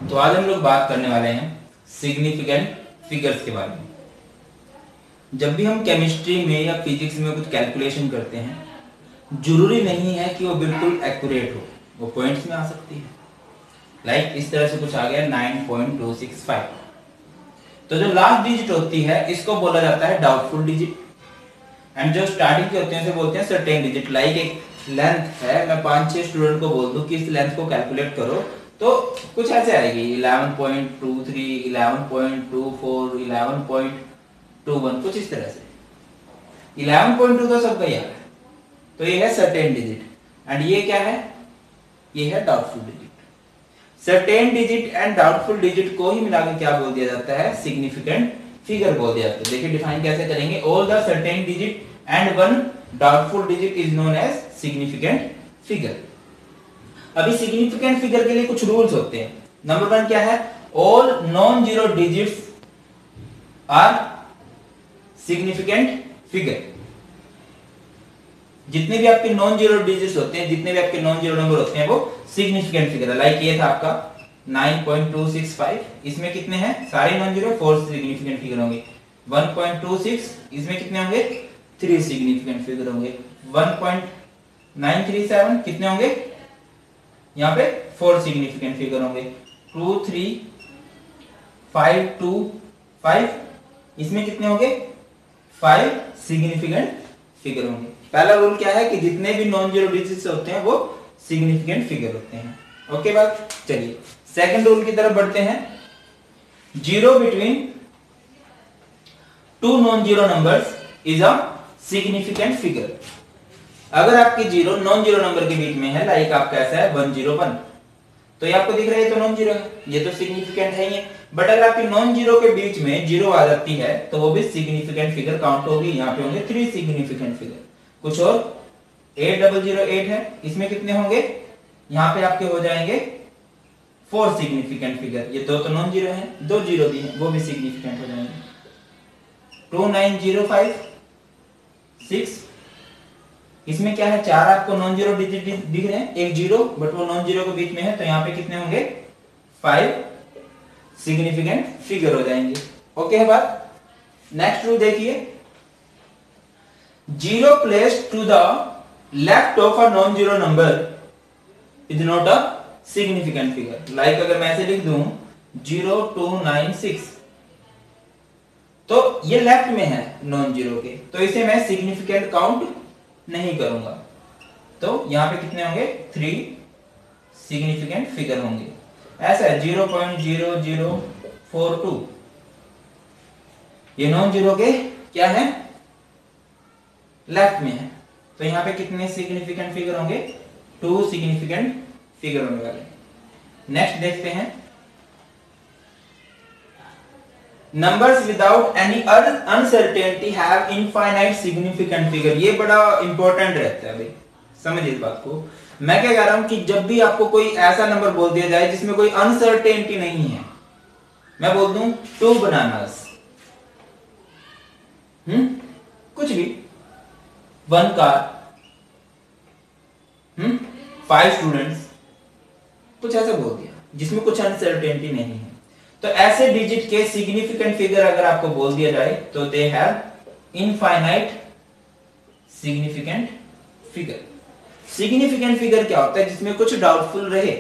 तो आज हम लोग बात करने वाले हैं सिग्निफिकेंट फिगर्स के बारे में। जब भी हम केमिस्ट्री में या फिजिक्स में कुछ कैलकुलेशन करते हैं जरूरी नहीं है कि वो बिल्कुल एक्यूरेट हो, वो पॉइंट्स में आ सकती है। लाइक इस तरह से कुछ आ गया 9.265। तो जो लास्ट डिजिट होती है इसको बोला जाता है डाउटफुल डिजिट, एंड जो स्टार्टिंग के होते हैं उसे बोलते हैं सर्टेन डिजिट। लाइक एक लेंथ है, मैं 5-6 स्टूडेंट को बोल दूं कि इस लेंथ को कैलकुलेट करो तो कुछ ऐसे आएगी 11.23, 11.24, 11.21, कुछ इस तरह से। 11.2 तो सबका याद है, तो ये है सर्टेन डिजिट। एंड ये क्या है? ये है doubtful digit. Certain digit and doubtful digit को ही मिलाकर क्या बोल दिया जाता है? सिग्निफिकेंट फिगर बोल दिया जाता है। देखिए डिफाइन कैसे करेंगे, all the certain digit and one doubtful digit is known as significant figure. अभी सिग्निफिकेंट फिगर के लिए कुछ रूल्स होते हैं। नंबर 1 क्या है? All non zero digits are significant figure. जितने भी आपके नॉन जीरो डिजिट्स होते हैं, जितने भी आपके नॉन जीरो नंबर होते हैं वो सिग्निफिकेंट फिगर है। लाइक ये था आपका 9.265, इसमें कितने हैं? सारे नॉन जीरो, 4 सिग्निफिकेंट फिगर होंगे। 1.26, इसमें कितने होंगे? 3 सिग्निफिकेंट फिगर होंगे। 1.937 कितने होंगे? यहाँ पे 4 सिग्निफिकेंट फिगर होंगे। 2, 3, 5, 2, 5, इसमें कितने होंगे? 5 सिग्निफिकेंट फिगर होंगे। पहला रूल क्या है कि जितने भी नॉन जीरो डिजिट्स होते हैं वो सिग्निफिकेंट फिगर होते हैं। ओके बात, चलिए सेकंड रूल की तरफ बढ़ते हैं। Zero between two non zero numbers is a significant figure. अगर आपके जीरो नॉन जीरो नंबर के बीच में है, लाइक आपका ऐसा है 101, तो ये आपको दिख रहा है तो नॉन जीरो है, ये तो सिग्निफिकेंट है ही है। बट अगर आपकी नॉन जीरो के बीच में जीरो आ जाती है तो वो भी सिग्निफिकेंट फिगर काउंट होगी। यहाँ पे होंगे 3 सिग्निफिकेंट फिगर। कुछ और 8008 है, इसमें कितने होंगे? यहाँ पे आपके हो जाएंगे 4 सिग्निफिकेंट फिगर। ये दो तो नॉन जीरो है, 2 जीरो भी है, वो भी सिग्निफिकेंट हो जाएंगे। 2905, 6, इसमें क्या है? 4 आपको नॉन जीरो डिजिट दिख रहे हैं, एक जीरो, बट वो नॉन जीरो के बीच में है तो यहाँ पे कितने होंगे? 5 सिग्निफिकेंट फिगर हो जाएंगे। ओके है बात। नेक्स्ट रूल देखिए, zero placed to the left of a non zero number is not a significant figure. Like अगर मैं ऐसे लिख दूं 0296, तो ये लेफ्ट में है नॉन जीरो के, तो इसे मैं सिग्निफिकेंट काउंट नहीं करूंगा। तो यहां पे कितने होंगे? 3 सिग्निफिकेंट फिगर होंगे। ऐसा है 0.0042, ये नॉन जीरो के क्या है? लेफ्ट में है, तो यहां पे कितने सिग्निफिकेंट फिगर होंगे? 2 सिग्निफिकेंट फिगर होने वाले। नेक्स्ट देखते हैं, numbers without any uncertainty have infinite significant figure. ये बड़ा इंपॉर्टेंट रहता है भाई, समझिए इस बात को। मैं क्या कह रहा हूं कि जब भी आपको कोई ऐसा नंबर बोल दिया जाए जिसमें कोई अनसर्टेनिटी नहीं है, मैं बोल दूं 2 बनानास, कुछ भी, 1 कार, 5 स्टूडेंट्स, कुछ ऐसा बोल दिया जिसमें कुछ अनसर्टेनिटी नहीं है, तो ऐसे डिजिट के सिग्निफिकेंट फिगर अगर आपको बोल दिया जाए तो they have infinite significant figure. Significant figure क्या होता है? जिसमें कुछ डाउटफुल रहे।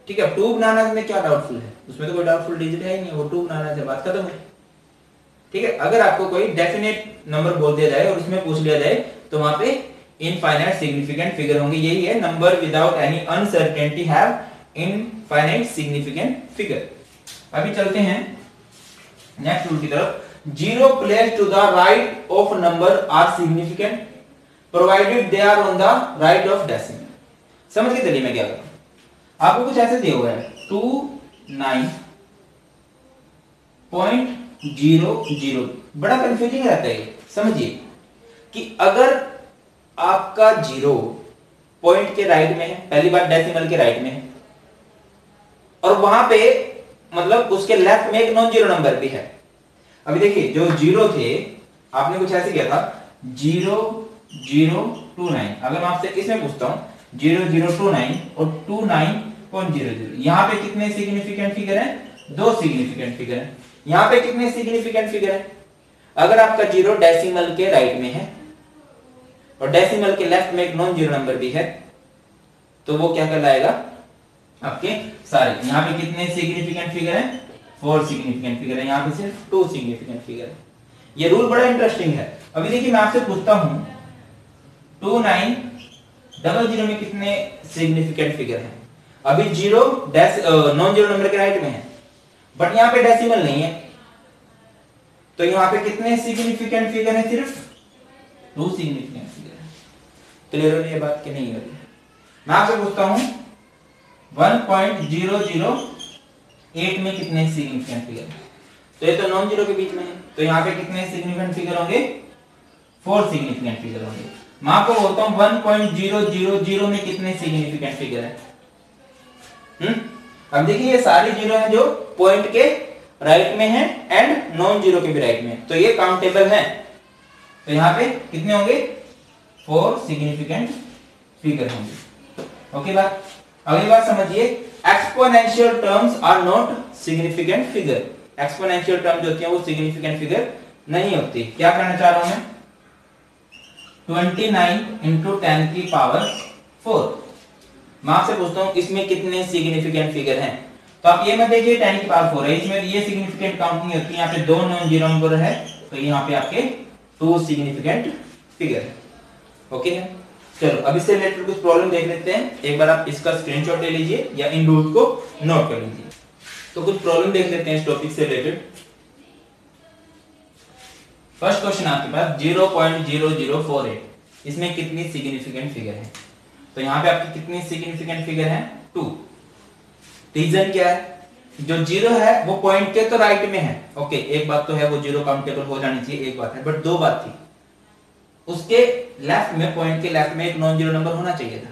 ठीक है, 2 बनाना में क्या डाउटफुल है? उसमें तो कोई डाउटफुल डिजिट है ही नहीं, वो 2 बनाना से बात खत्म है। ठीक है, अगर आपको कोई डेफिनेट नंबर बोल दिया जाए और उसमें पूछ लिया जाए तो वहां पे इनफाइनाइट सिग्निफिकेंट फिगर होंगे। यही है, number without any uncertainty have infinite significant figure. अभी चलते हैं नेक्स्ट रूल की तरफ। Zero placed to the right of number are significant provided they are on the right of decimal. समझ के चलिए मैं क्या कर रहा हूं। आपको कुछ ऐसे दिया हुआ है 29.00, बड़ा कंफ्यूजिंग रहता है ये। समझिए कि अगर आपका जीरो पॉइंट के राइट में है, पहली बात डेसिमल के राइट में है, और वहां पे मतलब उसके लेफ्ट में एक नॉन जीरो नंबर भी है। अभी देखिए जो जीरो थे, आपने कुछ ऐसे किया था 0029। अगर मैं आपसे इसमें पूछता हूं 0029 और 29 0.00। यहाँ पे कितने सिग्निफिकेंट फिगर हैं? 2 सिग्निफिकेंट फिगर हैं। यहाँ पे कितने सिग्निफिकेंट फिगर हैं? अगर आपका जीरो डेसिमल के राइट में है और डेसिमल के लेफ्ट में एक नॉन जीरो नंबर भी है तो वो क्या कहलाएगा? आपके सारे। यहाँ पे कितने सिग्निफिकेंट फिगर हैं? 4 सिग्निफिकेंट फिगर है। यहाँ पे सिर्फ 2 सिग्निफिकेंट फिगर है। ये रूल बड़ा इंटरेस्टिंग है। अभी देखिए मैं आपसे पूछता हूं 2900 में कितने सिग्निफिकेंट फिगर हैं? अभी जीरो नॉन जीरो नंबर के राइट में है बट यहाँ पे डेसिमल नहीं है तो यहाँ पे कितने सिग्निफिकेंट फिगर है? सिर्फ 2 सिग्निफिकेंट फिगर है। क्लियर हो रही है बात कि नहीं हो रही? मैं आपसे पूछता हूं 1008 में कितने सिग्निफिकेंट फिगर है? तो ये तो नॉन जीरो के बीच में है तो यहाँ पे कितने सिग्निफिकेंट फिगर होंगे? 4 सिग्निफिकेंट फिगर होंगे। मैं आपको बोलता हूं 1000 में कितने सिग्निफिकेंट फिगर है? अब देखिए ये सारे जीरो हैं जो पॉइंट के राइट में है एंड नॉन जीरो के भी राइट में है तो ये काउंटेबल है। तो यहाँ पे कितने होंगे? 4 सिग्निफिकेंट फिगर होंगे। ओके बात? अगली बात समझिए, exponential terms are not significant figure. Exponential term जो होती है वो सिग्निफिकेंट फिगर नहीं होती। क्या करना चाह रहा हूं मैं? 29 × 10⁴। मैं आपसे पूछता हूं इसमें कितने सिग्निफिकेंट फिगर हैं? तो आप ये मत देखिए 10⁴ है, इसमें ये सिग्निफिकेंट काउंट नहीं होती। यहाँ पे 2 नॉन जीरो नंबर है तो यहाँ पे आपके 2 सिग्निफिकेंट फिगर है। ओके है? चलो अब इससे रिलेटेड कुछ प्रॉब्लम देख लेते हैं। एक बार आप इसका स्क्रीनशॉट ले लीजिए या इन रूल्स को नोट कर लीजिए। तो कुछ प्रॉब्लम देख लेते हैं इस टॉपिक से रिलेटेड। फर्स्ट क्वेश्चन आपके पास 0.0048, इसमें कितनी सिग्निफिकेंट फिगर है? तो यहाँ पे आपकी कितनी सिग्निफिकेंट फिगर है? 2। रीजन क्या है? जो जीरो है वो पॉइंट के तो राइट में है। ओके, एक बात तो है वो जीरो काउंटेबल हो जानी चाहिए, एक बात है, बट 2 बात थी, उसके लेफ्ट में, पॉइंट के लेफ्ट में एक नॉन जीरो नंबर होना चाहिए था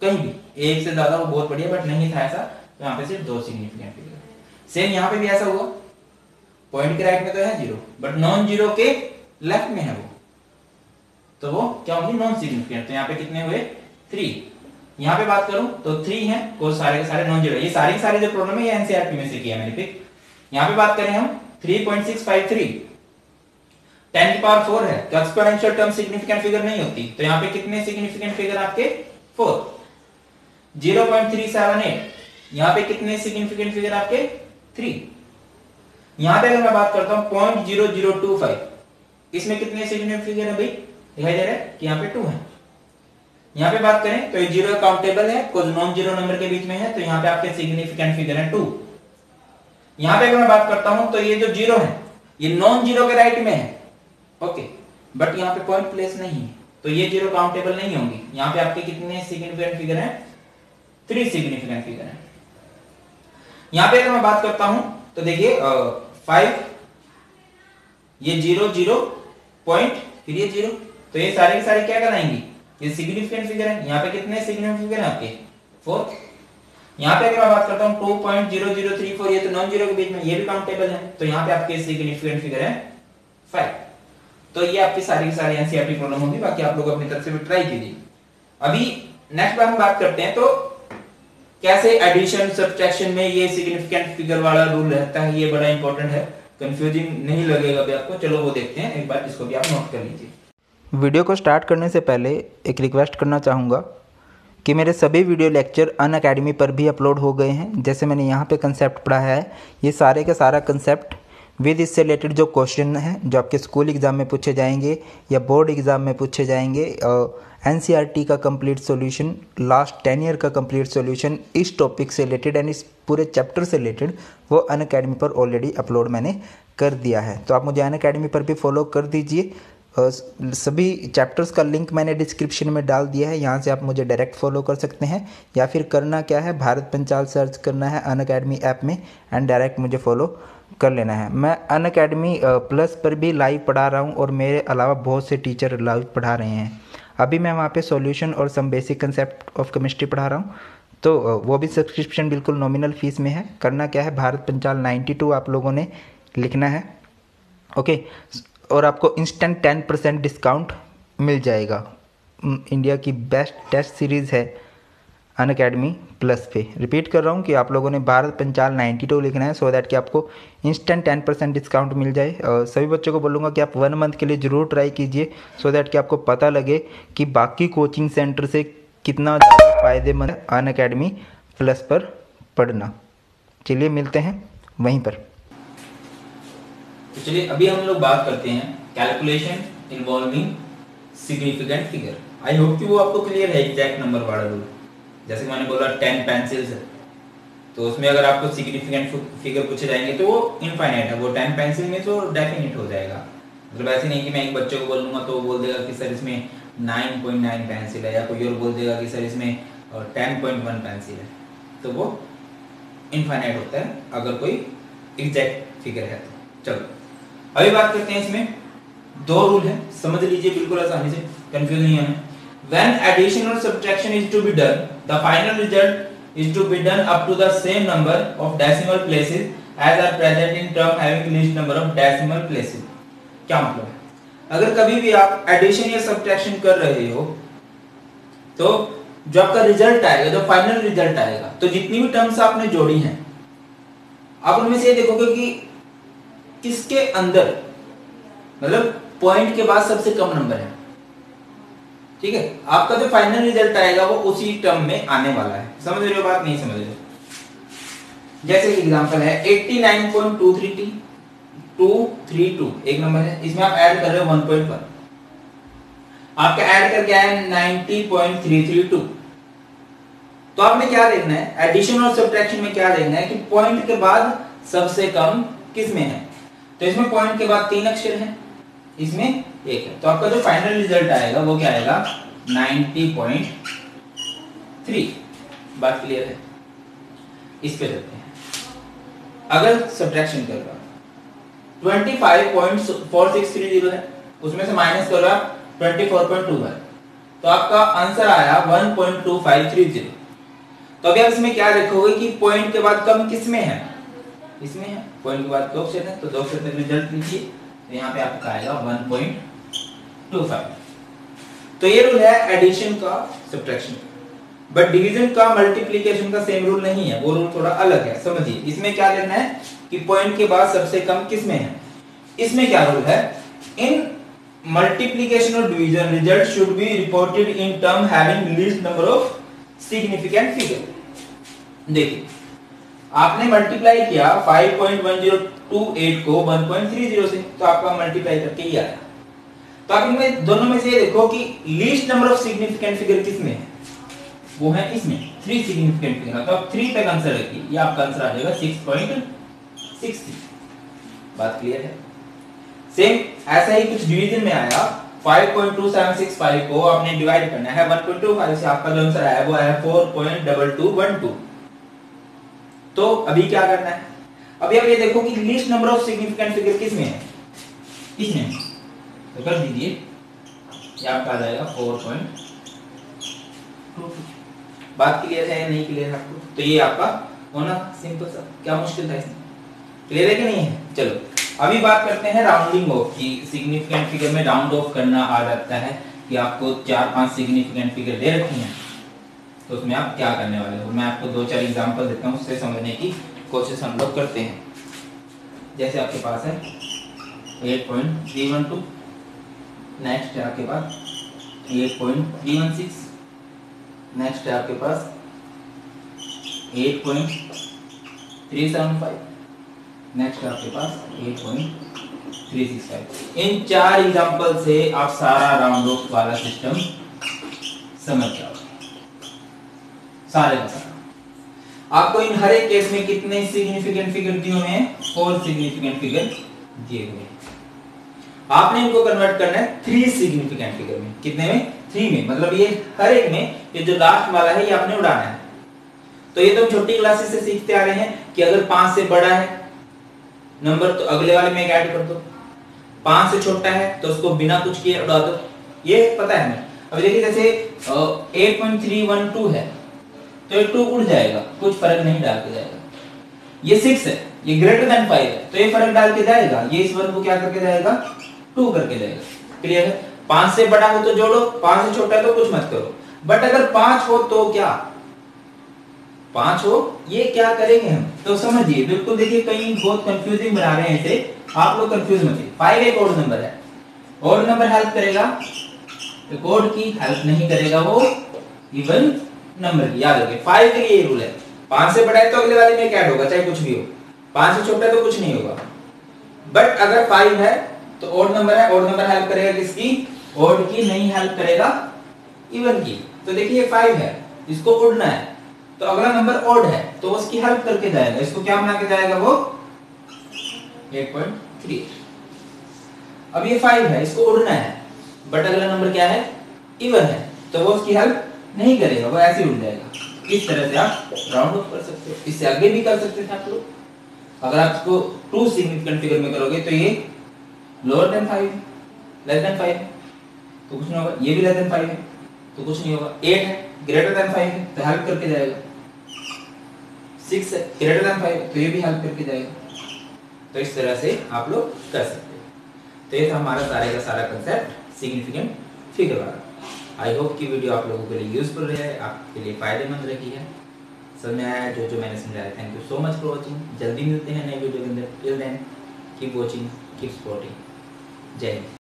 कहीं भी। एक से ज्यादा वो बहुत बढ़िया बट नहीं था ऐसा, तो यहाँ पे सिर्फ 2 सिग्निफिकेंट फिगर। सेम यहाँ पे भी ऐसा हुआ, पॉइंट के राइट में तो है जीरो बट नॉन जीरो के लेफ्ट में है वो, तो वो क्या होंगी? Non significant. तो यहाँ पे कितने हुए? 3। यहाँ पे बात करूं तो 3 है, को सारे के सारे नॉन जीरो। ये सारी सारी जो प्रॉब्लम है ये एनसीईआरटी में से किया मैंने पिक। यहाँ पे बात करें हम 3.653, 10⁴ है तो एक्सपोनेंशियल टर्म सिग्निफिकेंट फिगर नहीं होती। तो यहाँ पे कितने सिग्निफिकेंट फिगर आपके? 4। 0.378, यहाँ पे कितने सिग्निफिकेंट फिगर आपके? 3। यहाँ पे अगर मैं बात करता हूँ 0.0025, इसमें कितने सिग्निफिकेंट फिगर है भाई? दिखाई दे रहा है कि यहाँ पे 2 है। यहाँ पे बात करें तो ये जीरो काउंटेबल है, कुछ नॉन जीरो नंबर के बीच में है, तो यहाँ पे आपके सिग्निफिकेंट फिगर है 2। यहाँ पे अगर मैं बात करता हूं तो ये जो जीरो है ये नॉन जीरो के राइट में है, ओके, बट यहाँ पे पॉइंट प्लेस नहीं है तो ये जीरो काउंटेबल नहीं होंगी। यहाँ पे आपके कितने सिग्निफिकेंट फिगर हैं? 3 सिग्निफिकेंट फिगर हैं। यहाँ पे अगर मैं बात करता हूं तो देखिए 5, ये 0 0 पॉइंट, फिर ये 0, तो ये सारे के सारे क्या कहलाएंगी? ये सिग्निफिकेंट फिगर है। यहाँ पे कितने सिग्निफिकेंट फिगर है आपके? 4। यहाँ पे अगर मैं बात करता हूँ 2.0034, ये तो नॉन जीरो के बीच में, ये भी काउंटेबल है, तो यहाँ पे आपके सिग्निफिकेंट फिगर है 5। तो ये आपकी सारी की सारी एनसीईआरटी प्रॉब्लम होगी, बाकी आप लोग अपनी तरफ से भी ट्राई कीजिए। अभी नेक्स्ट बार हम बात करते हैं तो कैसे एडिशन सब्ट्रैक्शन में ये सिग्निफिकेंट फिगर वाला रूल रहता है, ये बड़ा इंपॉर्टेंट है, कंफ्यूजिंग नहीं लगेगा अभी आपको। चलो वो देखते हैं, एक बार इसको भी आप नोट कर लीजिए। वीडियो को स्टार्ट करने से पहले एक रिक्वेस्ट करना चाहूँगा कि मेरे सभी वीडियो लेक्चर अनअकैडमी पर भी अपलोड हो गए हैं। जैसे मैंने यहाँ पे कंसेप्ट पढ़ाया है, ये सारे का सारा कंसेप्ट विद इससे रिलेटेड जो क्वेश्चन हैं जो आपके स्कूल एग्ज़ाम में पूछे जाएंगे या बोर्ड एग्ज़ाम में पूछे जाएंगे, एनसीईआरटी का कंप्लीट सॉल्यूशन, लास्ट 10 ईयर का कंप्लीट सॉल्यूशन इस टॉपिक से रिलेटेड एंड इस पूरे चैप्टर से रिलेटेड, वो अनअकैडमी पर ऑलरेडी अपलोड मैंने कर दिया है। तो आप मुझे अनअकैडमी पर भी फॉलो कर दीजिए। सभी चैप्टर्स का लिंक मैंने डिस्क्रिप्शन में डाल दिया है, यहाँ से आप मुझे डायरेक्ट फॉलो कर सकते हैं, या फिर करना क्या है, भारत पंचाल सर्च करना है अनअकैडमी ऐप में एंड डायरेक्ट मुझे फॉलो कर लेना है। मैं अनअकैडमी प्लस पर भी लाइव पढ़ा रहा हूँ और मेरे अलावा बहुत से टीचर लाइव पढ़ा रहे हैं। अभी मैं वहाँ पे सॉल्यूशन और some basic concept of chemistry पढ़ा रहा हूँ, तो वो भी सब्सक्रिप्शन बिल्कुल नॉमिनल फीस में है। करना क्या है, भारत पंचाल 92 आप लोगों ने लिखना है, ओके, और आपको इंस्टेंट 10% डिस्काउंट मिल जाएगा। इंडिया की बेस्ट टेस्ट सीरीज़ है अनअकैडमी प्लस पे। रिपीट कर रहा हूँ कि आप लोगों ने भारत पंचाल 92 लिखना है, सो दैट कि आपको इंस्टेंट 10% डिस्काउंट मिल जाए। और सभी बच्चों को बोलूँगा कि आप 1 मंथ के लिए ज़रूर ट्राई कीजिए, सो दैट कि आपको पता लगे कि बाकी कोचिंग सेंटर से कितना ज़्यादा फ़ायदेमंद है अनअकैडमी प्लस पर पढ़ना। चलिए मिलते हैं वहीं पर। तो चलिए अभी हम लोग बात करते हैं calculation involving significant figure. I hope कि वो आपको क्लियर है एग्जैक्ट नंबर वाला रूल। जैसे मैंने बोला 10 पेंसिल्स है, तो उसमें अगर आपको सिग्निफिकेंट फिगर पूछे जाएंगे तो वो इनफाइनाइट है, वो 10 पेंसिल में तो डेफिनेट हो जाएगा। मतलब ऐसे नहीं कि मैं एक बच्चे को बोलूँगा तो वो बोल देगा कि सर इसमें 9.9 पेंसिल है, या कोई और बोल देगा कि सर इसमें 10.1 पेंसिल है, तो वो इनफाइनाइट होता है अगर कोई एग्जैक्ट फिगर है तो। चलो अभी बात करते हैं, इसमें दो रूल है, समझ लीजिए बिल्कुल आसानी से, कंफ्यूज नहीं होना। When addition or subtraction is to be done, the final result is to be done up to the same number of decimal places as are present in term having least number of decimal places। क्या मतलब है? अगर कभी भी आप addition या subtraction कर रहे हो तो जो आपका रिजल्ट आएगा, जो फाइनल रिजल्ट आएगा, तो जितनी भी टर्म्स आपने जोड़ी हैं आप उनमें से ये देखोगे कि किसके अंदर, मतलब पॉइंट के बाद सबसे कम नंबर है। ठीक है, आपका जो फाइनल रिजल्ट आएगा वो उसी टर्म में आने वाला है। समझ रहे हो बात, नहीं समझ रहे हो? जैसे एग्जांपल है 89.232 एक नंबर है, इसमें आप ऐड कर रहे हो 1.1, आपका ऐड करके आया 90.332। तो आपने क्या देखना है, एडिशन और सब्ट्रैक्शन में क्या देखना है कि पॉइंट के बाद सबसे कम किस में है। तो इसमें पॉइंट के बाद 3 अक्षर हैं, इसमें 1 है, तो आपका जो फाइनल रिजल्ट आएगा वो क्या आएगा 90.3। बात क्लियर है? इस पे चलते हैं। अगर सब्ट्रैक्शन कर रहा 25.4630 है, उसमें से माइनस कर रहा 24.2 है, तो आपका आंसर आया 1.2530। तो अभी आप इसमें क्या देखोगे कि पॉइंट के बाद कम किस में है, इसमें है। पॉइंट के बाद 2 अक्षर है, तो 2 अक्षर तक रिजल्ट लीजिए, तो यहाँ पे आपका आएगा 1.25। तो ये रूल है एडिशन का, सब्ट्रैक्शन का। बट डिवीजन का, मल्टीप्लिकेशन का सेम रूल नहीं है, वो रूल थोड़ा अलग है। समझिए इसमें क्या देखना है कि पॉइंट के बाद सबसे कम किस में है। इसमें क्या रूल है, इन मल्टीप्लिकेशन और division result should be reported in term having least number of significant figure. देखिए आपने मल्टीप्लाई किया 5.1028 को 1.30 से, तो आपका मल्टीप्लाई करके ही आया। तो आप इनमें दोनों में से ये देखो कि least number of significant figure किसमें है, वो है इसमें 3 सिग्निफिकेंट फिगर। तो आप 3 तक आंसर रखिए, ये आपका आंसर आ जाएगा 6.60। बात क्लियर है? सेम ऐसा ही कुछ डिवीजन में आया 5.2765 को आपने डिवाइड करना है 1.25 से, आपका जो आंसर आया वो आया 4.2212। तो अभी क्या करना है, अभी आप ये देखो कि least number of significant figure किस में है, इसमें, तो कर दीजिए, ये आपका आ जाएगा 4.22। बात क्लियर है या नहीं क्लियर है आपको? तो ये आपका होना सिंपल सा, क्या मुश्किल था इसमें? क्लियर है कि नहीं है? चलो अभी बात करते हैं राउंडिंग ऑफ की। सिग्निफिकेंट फिगर में राउंड ऑफ करना आ जाता है कि आपको 4-5 सिग्निफिकेंट फिगर दे रखी हैं, तो उसमें आप क्या करने वाले हो। मैं आपको 2-4 एग्जांपल देता हूँ, उससे समझने की कोशिश हम लोग करते हैं। जैसे आपके पास है 8.312, नेक्स्ट है आपके पास 8.316, नेक्स्ट है आपके पास 8.375, नेक्स्ट है आपके पास 8.365। इन 4 एग्जांपल से आप सारा राउंड ऑफ वाला सिस्टम समझ जाओ, सारे का सारा। आपको इन हर एक केस में कितने सिग्निफिकेंट फिगर दिए हुए हैं, 4 सिग्निफिकेंट फिगर दिए हुए हैं। आपने इनको कन्वर्ट करना है 3 सिग्निफिकेंट फिगर में। कितने में? 3 में। मतलब ये हर एक में, ये जो लास्ट वाला है ये आपने उड़ाना है। तो ये तो छोटी क्लासेस से सीखते आ रहे हैं कि अगर 5 से बड़ा है नंबर तो अगले वाले में ऐड कर दो, 5 से छोटा है तो उसको बिना कुछ किए उड़ा दो, ये पता है हमें। अब देखिए जैसे 8.312 है तो ये 2 उड़ जाएगा, कुछ फर्क नहीं डाल के जाएगा। ये 6 है, ये ग्रेटर देन 5 है, तो ये फर्क डाल के जाएगा, ये इस वर्ग को क्या करके जाएगा, 2 करके जाएगा। क्लियर है? 5 से बड़ा हो तो जोड़ो, 5 से छोटा है तो कुछ मत करो। बट अगर 5 हो तो क्या, 5 हो, ये क्या करेंगे हम, तो समझिए बिल्कुल। देखिए कहीं बहुत कंफ्यूजिंग बना रहे हैं इसे, आप लोग कंफ्यूज मत होइए। 5 एक ओड नंबर है, ओड नंबर हेल्प करेगा, एक ओड की हेल्प नहीं करेगा वो इवन नंबर की। याद रखिए 5 के लिए ये रूल है, 5 से बड़ा है तो अगले वाले में एक ऐड होगा, चाहे कुछ भी हो। 5 से छोटा है तो कुछ नहीं होगा। बट अगर 5 है तो ओड नंबर है, ओड नंबर हेल्प करेगा किसकी, ओड की, नहीं हेल्प करेगा इवन की। तो देखिए 5 है, इसको उड़ना है, तो अगला नंबर ओड है तो उसकी हेल्प करके जाएगा, इसको क्या बना के जाएगा वो 8.3। अब ये 5 है, इसको उड़ना है, बट अगला नंबर क्या है, इवन है, तो वो उसकी हेल्प नहीं करेगा, वो ऐसे ही उड़ जाएगा। इस तरह से आप राउंड ऑफ कर सकते हो, इससे आगे भी कर सकते थे आप लोग। अगर आप इसको 2 सिग्निफिकेंट फिगर में करोगे तो ये लोअर देन 5 है, लेस देन 5 है तो कुछ नहीं होगा, ये भी लेस देन 5 है तो कुछ नहीं होगा, 8 है ग्रेटर देन 5 है तो हेल्प करके जाएगा, 6 है ग्रेटर देन 5 है तो ये भी हेल्प करके जाएगा। तो इस तरह से आप लोग कर सकते हैं। तो ये था हमारा सारे का सारा कंसेप्ट सिग्निफिकेंट फिगर वाला। आई होप कि वीडियो आप लोगों के लिए यूजफुल रहे, आपके लिए फायदेमंद रही है, समझ में आया जो मैंने समझाया। Thank you so much for watching. जल्दी मिलते हैं नए वीडियो के अंदर। Till then keep watching, keep supporting. जय हिंद।